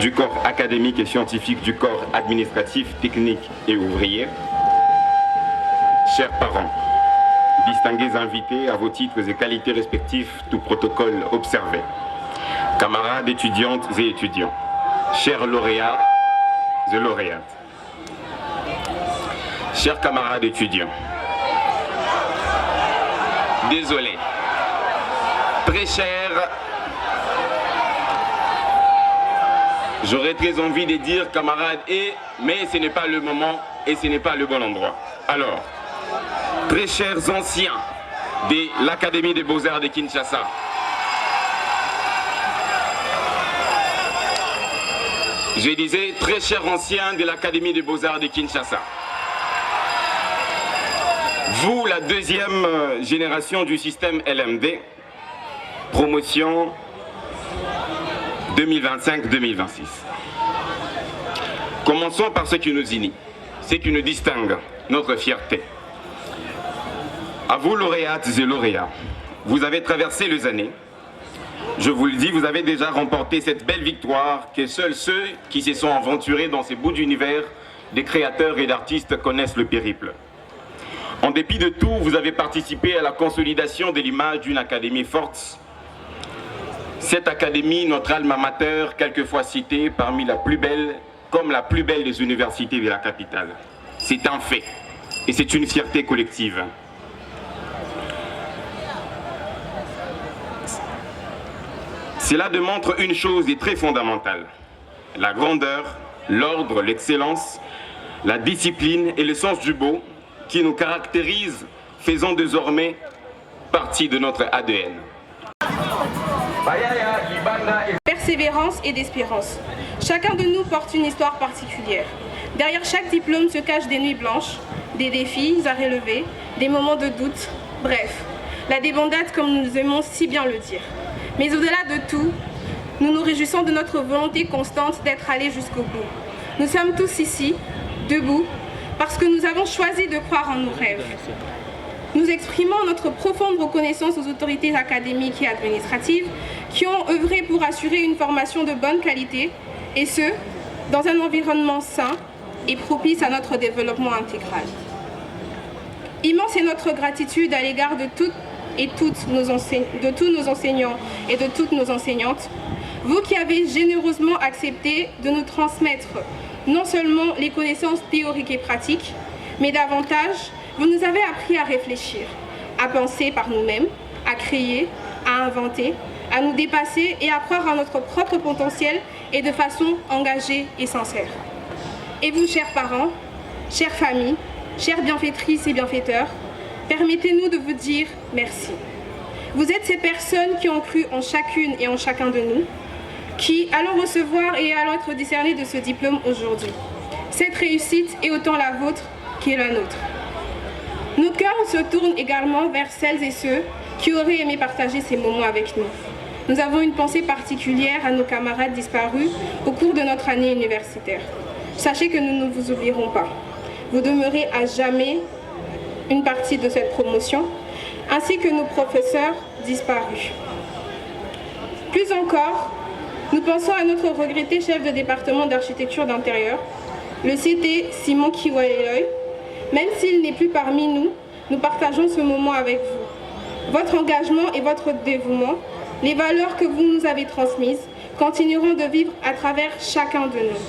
du corps académique et scientifique, du corps administratif, technique et ouvrier, chers parents, distingués invités à vos titres et qualités respectifs, tout protocole observé, camarades étudiantes et étudiants, chers lauréats et lauréates, chers camarades étudiants, désolé, très chers, j'aurais très envie de dire camarades mais ce n'est pas le moment et ce n'est pas le bon endroit. Alors, très chers anciens de l'Académie des Beaux-Arts de Kinshasa, je disais très chers anciens de l'Académie des Beaux-Arts de Kinshasa, vous, la deuxième génération du système LMD, promotion 2025-2026. Commençons par ce qui nous unit, ce qui nous distingue, notre fierté. À vous, lauréates et lauréats, vous avez traversé les années. Je vous le dis, vous avez déjà remporté cette belle victoire que seuls ceux qui se sont aventurés dans ces bouts d'univers des créateurs et d'artistes connaissent le périple. En dépit de tout, vous avez participé à la consolidation de l'image d'une académie forte. Cette académie, notre alma mater, quelquefois citée parmi la plus belle, comme la plus belle des universités de la capitale. C'est un fait et c'est une fierté collective. Cela démontre une chose est très fondamentale, la grandeur, l'ordre, l'excellence, la discipline et le sens du beau qui nous caractérisent, faisant désormais partie de notre ADN. Persévérance et d'espérance. Chacun de nous porte une histoire particulière. Derrière chaque diplôme se cachent des nuits blanches, des défis à relever, des moments de doute, bref, la débandade comme nous aimons si bien le dire. Mais au-delà de tout, nous nous réjouissons de notre volonté constante d'être allés jusqu'au bout. Nous sommes tous ici, debout, parce que nous avons choisi de croire en nos rêves. Nous exprimons notre profonde reconnaissance aux autorités académiques et administratives qui ont œuvré pour assurer une formation de bonne qualité, et ce, dans un environnement sain et propice à notre développement intégral. Immense est notre gratitude à l'égard de tous nos enseignants et de toutes nos enseignantes, vous qui avez généreusement accepté de nous transmettre non seulement les connaissances théoriques et pratiques, mais davantage, vous nous avez appris à réfléchir, à penser par nous-mêmes, à créer, à inventer, à nous dépasser et à croire en notre propre potentiel et de façon engagée et sincère. Et vous, chers parents, chères familles, chères bienfaitrices et bienfaiteurs, permettez-nous de vous dire merci. Vous êtes ces personnes qui ont cru en chacune et en chacun de nous, qui allons recevoir et allons être décernés de ce diplôme aujourd'hui. Cette réussite est autant la vôtre qu'est la nôtre. Nos cœurs se tournent également vers celles et ceux qui auraient aimé partager ces moments avec nous. Nous avons une pensée particulière à nos camarades disparus au cours de notre année universitaire. Sachez que nous ne vous oublierons pas. Vous demeurez à jamais une partie de cette promotion, ainsi que nos professeurs disparus. Plus encore, nous pensons à notre regretté chef de département d'architecture d'intérieur, le CT Simon Kiwaleloy. Même s'il n'est plus parmi nous, nous partageons ce moment avec vous. Votre engagement et votre dévouement, les valeurs que vous nous avez transmises, continueront de vivre à travers chacun de nous.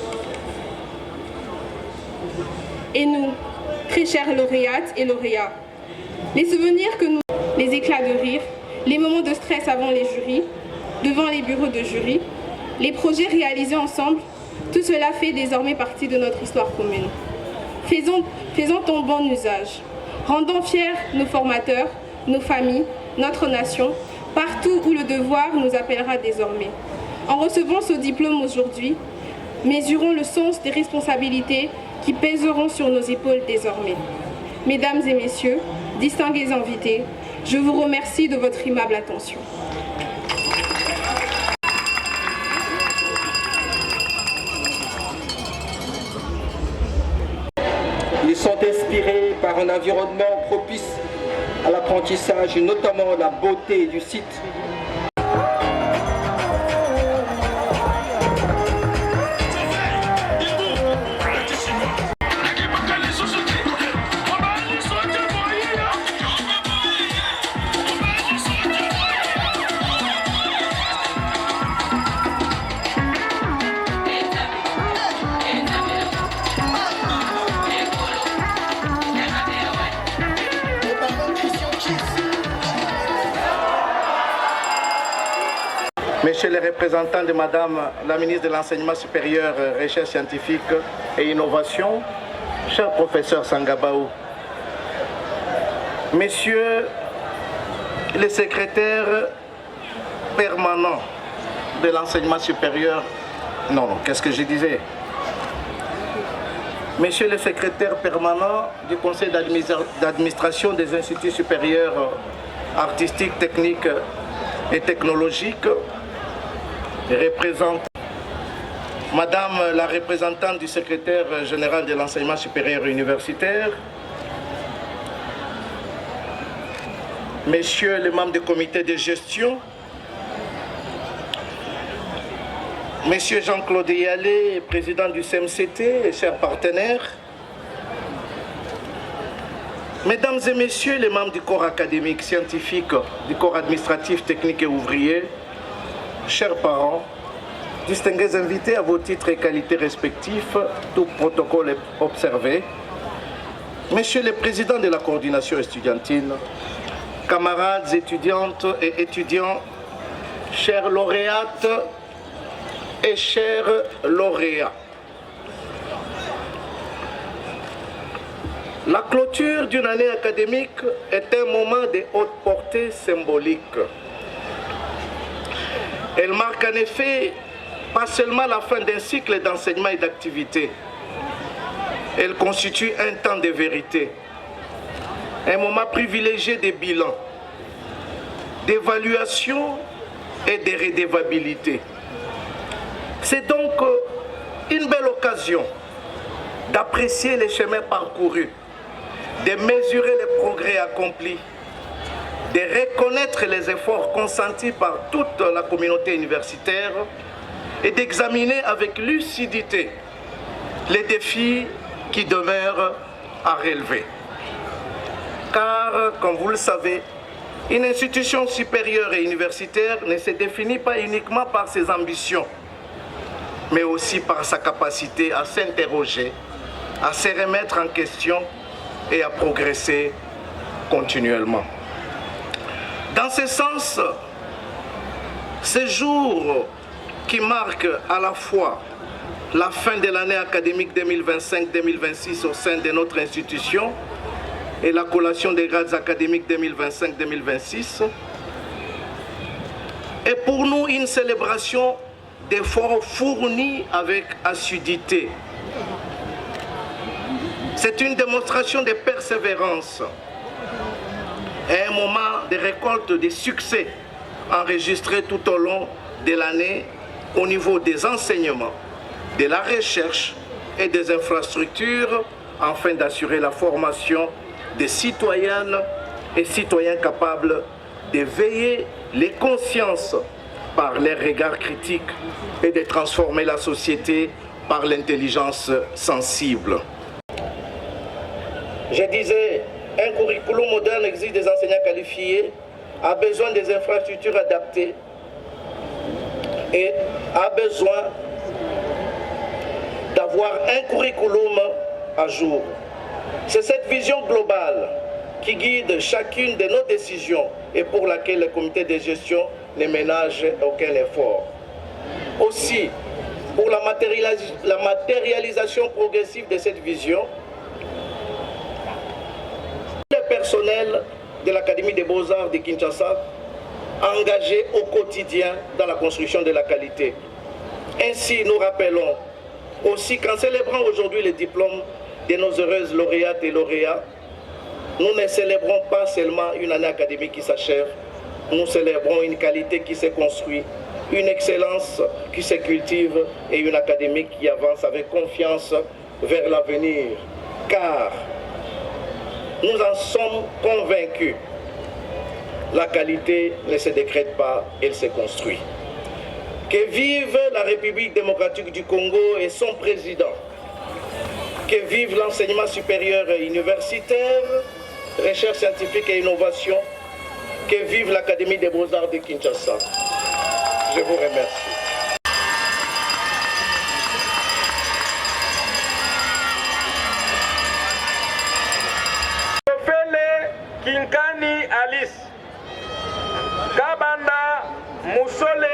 Et nous, très chers lauréates et lauréats, les souvenirs que nous, les éclats de rire, les moments de stress avant les jurys, devant les bureaux de jury, les projets réalisés ensemble, tout cela fait désormais partie de notre histoire commune. Faisons en bon usage. Rendons fiers nos formateurs, nos familles, notre nation, partout où le devoir nous appellera désormais. En recevant ce diplôme aujourd'hui, mesurons le sens des responsabilités qui pèseront sur nos épaules désormais. Mesdames et messieurs, distingués invités, je vous remercie de votre aimable attention. Ils sont inspirés par un environnement propice à l'apprentissage, notamment la beauté du site. Messieurs les représentants de Madame la ministre de l'Enseignement supérieur, Recherche scientifique et Innovation, cher professeur Sangabaou, Messieurs les secrétaires permanents de l'enseignement supérieur, qu'est-ce que je disais? Messieurs les secrétaires permanents du conseil d'administration des instituts supérieurs artistiques, techniques et technologiques, Madame la représentante du secrétaire général de l'enseignement supérieur universitaire, Messieurs les membres du comité de gestion, Monsieur Jean-Claude Yalé, président du CMCT et chers partenaires, Mesdames et Messieurs les membres du corps académique, scientifique, du corps administratif, technique et ouvrier, chers parents, distingués invités à vos titres et qualités respectifs, tout protocole observé, Messieurs les présidents de la coordination estudiantine, camarades étudiantes et étudiants, chères lauréates et chers lauréats. La clôture d'une année académique est un moment de haute portée symbolique. Elle marque en effet pas seulement la fin d'un cycle d'enseignement et d'activité. Elle constitue un temps de vérité, un moment privilégié des bilans, d'évaluation et de redevabilité. C'est donc une belle occasion d'apprécier les chemins parcourus, de mesurer les progrès accomplis, de reconnaître les efforts consentis par toute la communauté universitaire et d'examiner avec lucidité les défis qui demeurent à relever. Car, comme vous le savez, une institution supérieure et universitaire ne se définit pas uniquement par ses ambitions, mais aussi par sa capacité à s'interroger, à se remettre en question et à progresser continuellement. Dans ce sens, ce jour qui marque à la fois la fin de l'année académique 2025-2026 au sein de notre institution et la collation des grades académiques 2025-2026 est pour nous une célébration d'efforts fournis avec assiduité. C'est une démonstration de persévérance et un moment de récolte des succès enregistrés tout au long de l'année au niveau des enseignements, de la recherche et des infrastructures afin d'assurer la formation des citoyennes et citoyens capables de veiller les consciences par leurs regards critiques et de transformer la société par l'intelligence sensible. Je disais, un curriculum moderne exige des enseignants qualifiés, a besoin des infrastructures adaptées et a besoin d'avoir un curriculum à jour. C'est cette vision globale qui guide chacune de nos décisions et pour laquelle le comité de gestion ne ménage aucun effort. Aussi, pour la matérialisation progressive de cette vision, le personnel de l'Académie des Beaux-Arts de Kinshasa engagé au quotidien dans la construction de la qualité. Ainsi, nous rappelons aussi qu'en célébrant aujourd'hui les diplômes de nos heureuses lauréates et lauréats, nous ne célébrons pas seulement une année académique qui s'achève, nous célébrons une qualité qui se construit, une excellence qui se cultive et une académie qui avance avec confiance vers l'avenir. Car nous en sommes convaincus, la qualité ne se décrète pas, elle se construit. Que vive la République démocratique du Congo et son président. Que vive l'enseignement supérieur et universitaire, recherche scientifique et innovation. Que vive l'Académie des Beaux-Arts de Kinshasa. Je vous remercie. Kinkani Alice Kabanda Musole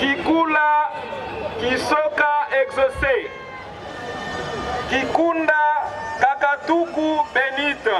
Kikula Kisoka exaucé. Kikunda Kakatuku bénite.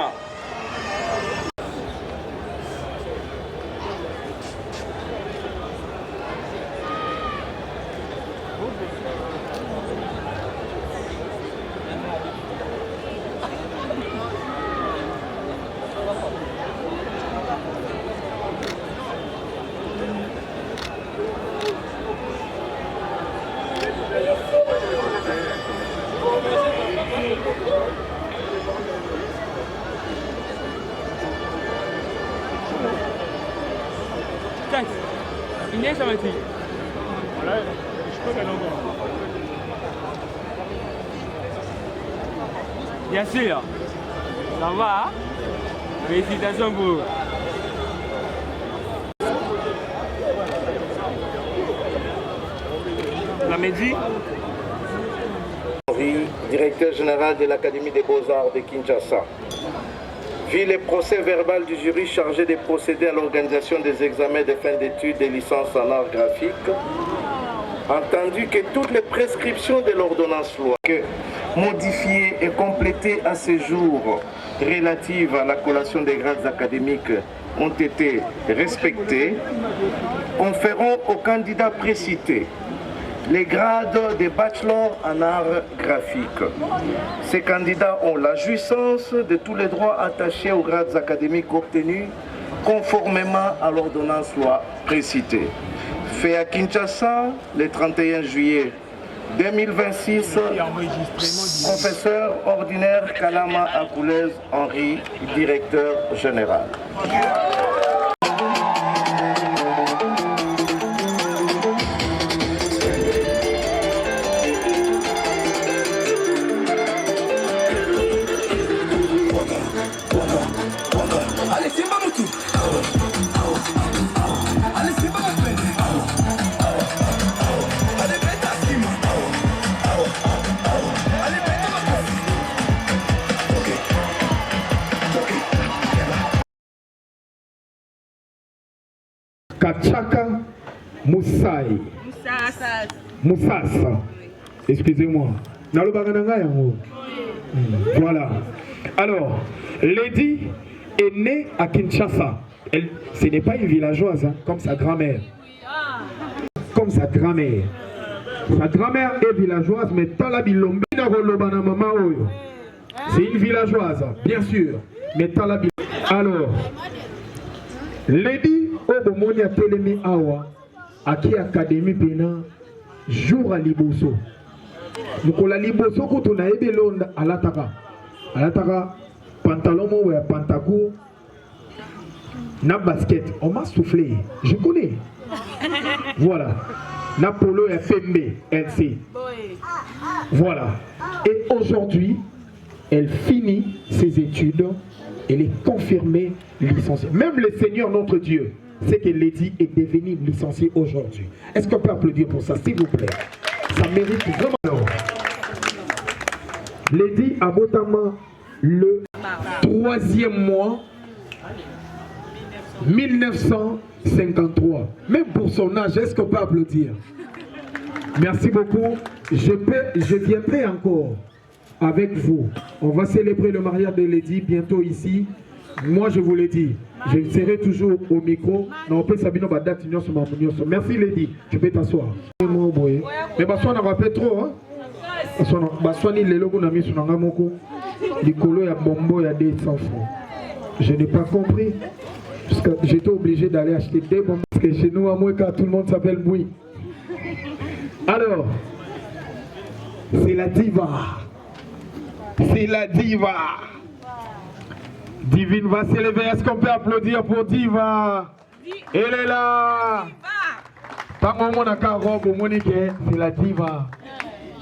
Bien sûr, ça va, hein? Félicitations pour vous. La Médie, directeur général de l'Académie des Beaux-Arts de Kinshasa. Vu les procès verbal du jury chargé de procéder à l'organisation des examens de fin d'études des licences en art graphique, entendu que toutes les prescriptions de l'ordonnance loi modifiées et complétées à ce jour relatives à la collation des grades académiques ont été respectées, conférons aux candidats précités les grades de bachelor en art graphique. Ces candidats ont la jouissance de tous les droits attachés aux grades académiques obtenus conformément à l'ordonnance loi précitée. Fait à Kinshasa le 31 juillet 2026, professeur ordinaire Kalama Akoulez Henri, directeur général. Kachaka Moussaï. Moussas. Excusez-moi. Voilà. Alors, Lady est née à Kinshasa. Ce n'est pas une villageoise, hein, comme sa grand-mère. Comme sa grand-mère. Sa grand-mère est villageoise, mais Talabilombi c'est une villageoise, bien sûr. Mais Talabilombi. Alors, Lady Obomoni a telemi awa aki académie pena jour à liboso. Nous la liboso ko to na ebelonda alataka pantalon mo ya pantakou na basket on m'a soufflé, je connais. Voilà. Na polo ya FMB LC. Voilà. Et aujourd'hui, elle finit ses études. Elle est confirmée licenciée. Même le Seigneur notre Dieu sait que Lady est devenue licenciée aujourd'hui. Est-ce qu'on peut applaudir pour ça, s'il vous plaît? Ça mérite vraiment. Alors, Lady a notamment le 3e mois 1953. Même pour son âge, est-ce qu'on peut applaudir? Merci beaucoup. Je viendrai encore avec vous. On va célébrer le mariage de Lady bientôt ici. Moi, je vous l'ai dit, je serai toujours au micro. Merci Lady. Tu peux t'asseoir. Mais on a rappelé trop. Hein? Je n'ai pas compris. Parce que j'étais obligé d'aller acheter des bonbons. Parce que chez nous, à moi, tout le monde s'appelle Boui. Alors, c'est la diva. C'est la diva. Divine va s'élever. Est-ce qu'on peut applaudir pour Diva? Elle est là. Pas mon mon robe au Monique. C'est la diva.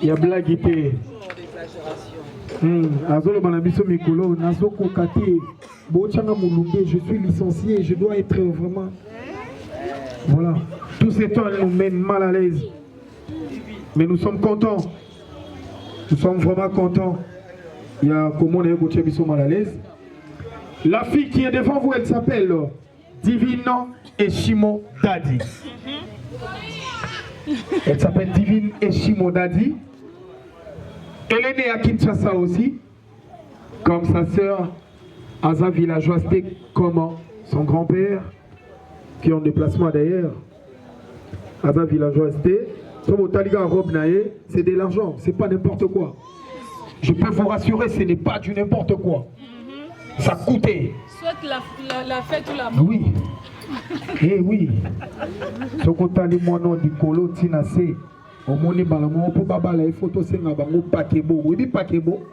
Il y a blaguité. Azolo Banabiso Mikolo, Nazo Kokate, Bochanga Moulumbe, je suis licencié, je dois être vraiment. Voilà. Tous ces temps nous mènent mal à l'aise. Mais nous sommes contents. Nous sommes vraiment contents. Il y a comment on est Gauthier Bisso mal à l'aise. La fille qui est devant vous, elle s'appelle Divino Eshimo Dadi. Elle s'appelle Divine Eshimodadi. Elle est née à Kinshasa aussi, comme sa sœur Aza villageoise, comme son grand-père, qui est en déplacement d'ailleurs. Aza villageoise, c'est de l'argent, c'est pas n'importe quoi. Je peux vous rassurer, ce n'est pas du n'importe quoi. Ça coûtait. Soit la fête ou la mort. Oui. Eh oui. Ce que tu as dit, du colo, tinasé. Au monde, pour baba la photo, c'est un paquebo. Oui, paquebo.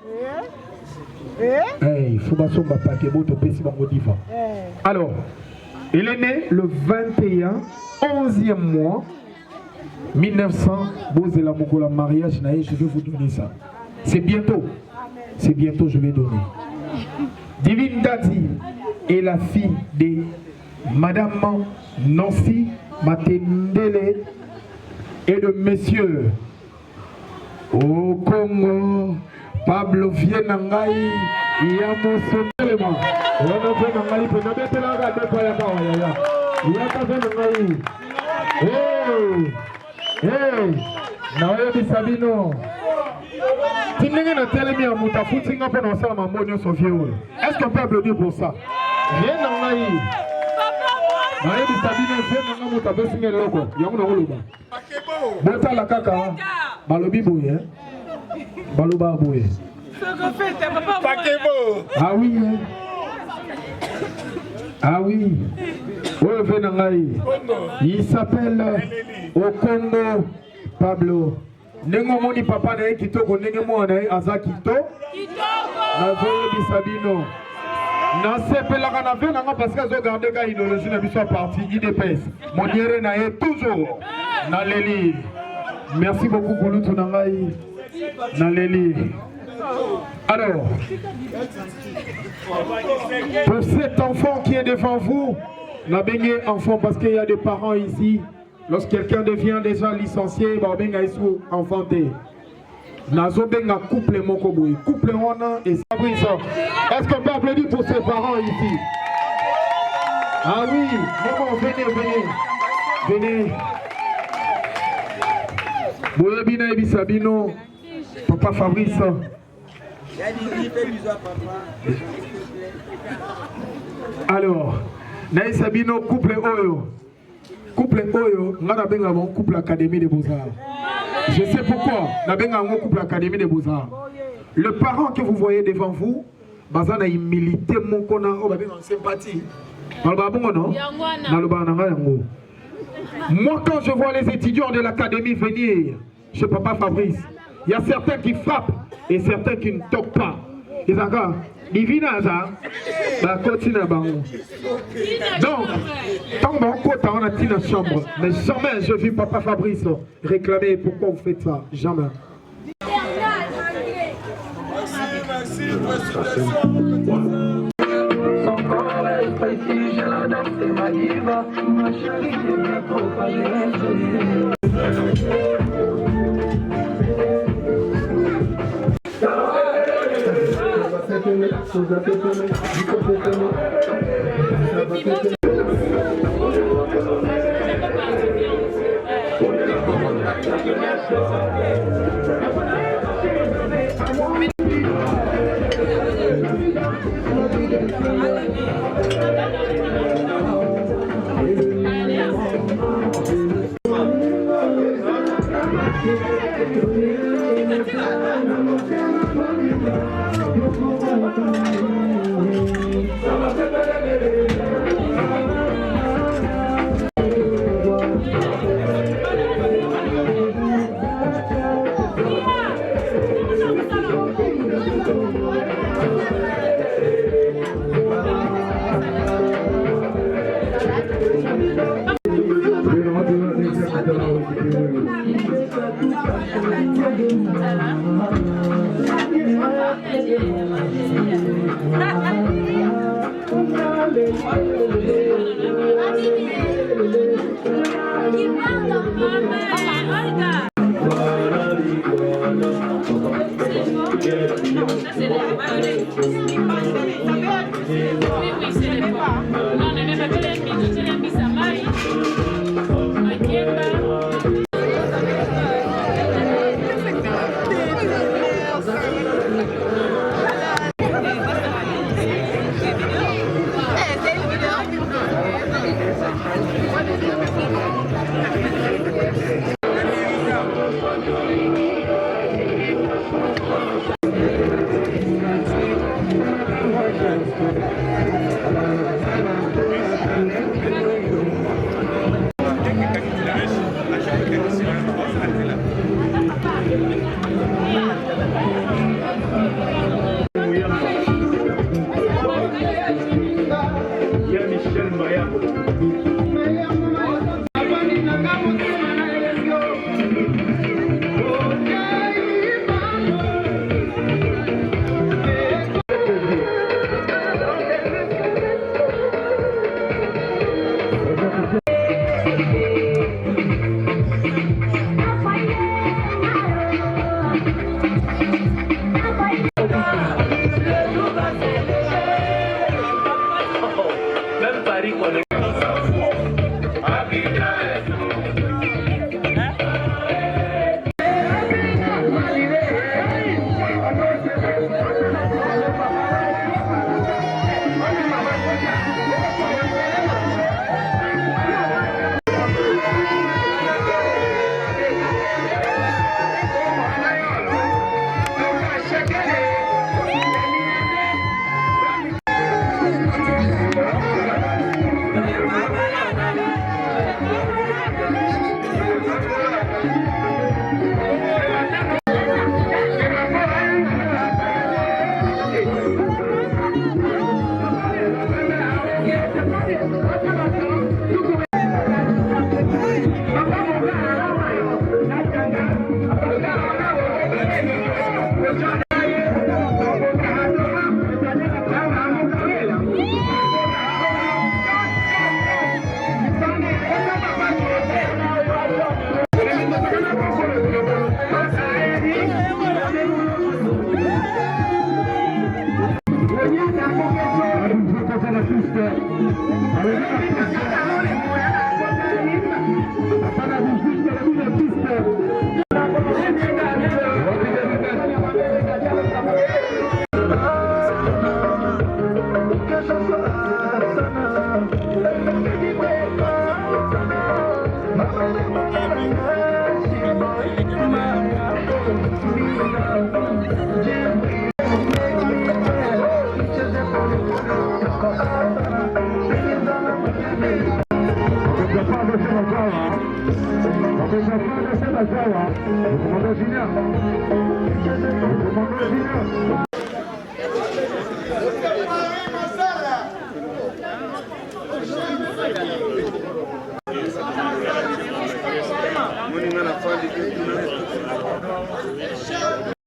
Il faut pas que paquebo te pèse bango diva. Alors, il est né le 21, 11e mois 1900. Bozela Mogola mariage, je vais vous donner ça. C'est bientôt. C'est bientôt, je vais donner. Divine Dadi est la fille de Madame Nancy Matendele et de Monsieur au Congo Pablo Vienangai Yamoso Telema. Naomi Sabino. Est-ce qu'on peut applaudir pour ça? Viens dans Naï. Naomi Sabino, viens dans Naï. Bota la kaka. Balobi boye. Baloba boye. Ah oui. Ah oui. Il s'appelle au Congo Pablo. Nengo moni papa na kitoko nenge mwana aza kito. Nazoye bisabino. Na sepelaka na ve nanga parce que zo garder ka idéologie na biso parti IDPS. Moniere na ye toujours na leli. Merci beaucoup Kulutu nangai. Na leli. Alors, pour cet enfant qui est devant vous, n'a baigné enfant parce qu'il y a des parents ici. Lorsque quelqu'un devient déjà licencié, bah ben il faut enfanter. Nazo benga couple moko boy, couple wana et Fabrice. Est-ce qu'on peut applaudir pour ses parents ici? Ah oui, maman, venez. Boye bina ebi Sabino, papa Fabrice. Alors, Naï Sabino couple Oyo. Couple Oyo, on a benga mon couple Académie des Beaux-Arts. Je sais pourquoi. On a benga mon couple Académie des Beaux-Arts. Le parent que vous voyez devant vous, bazana il milite mon kona o ba benga sympathie. Malba bongo non? Malba nanga yango. Moi quand je vois les étudiants de l'académie venir chez papa Fabrice, il y a certains qui frappent et certains qui ne toquent pas. Ils ont divina ça, la continue à bango. Donc, tant que on a dit dans la chambre, mais jamais je vis papa Fabrice réclamer pourquoi vous faites ça. Jamais.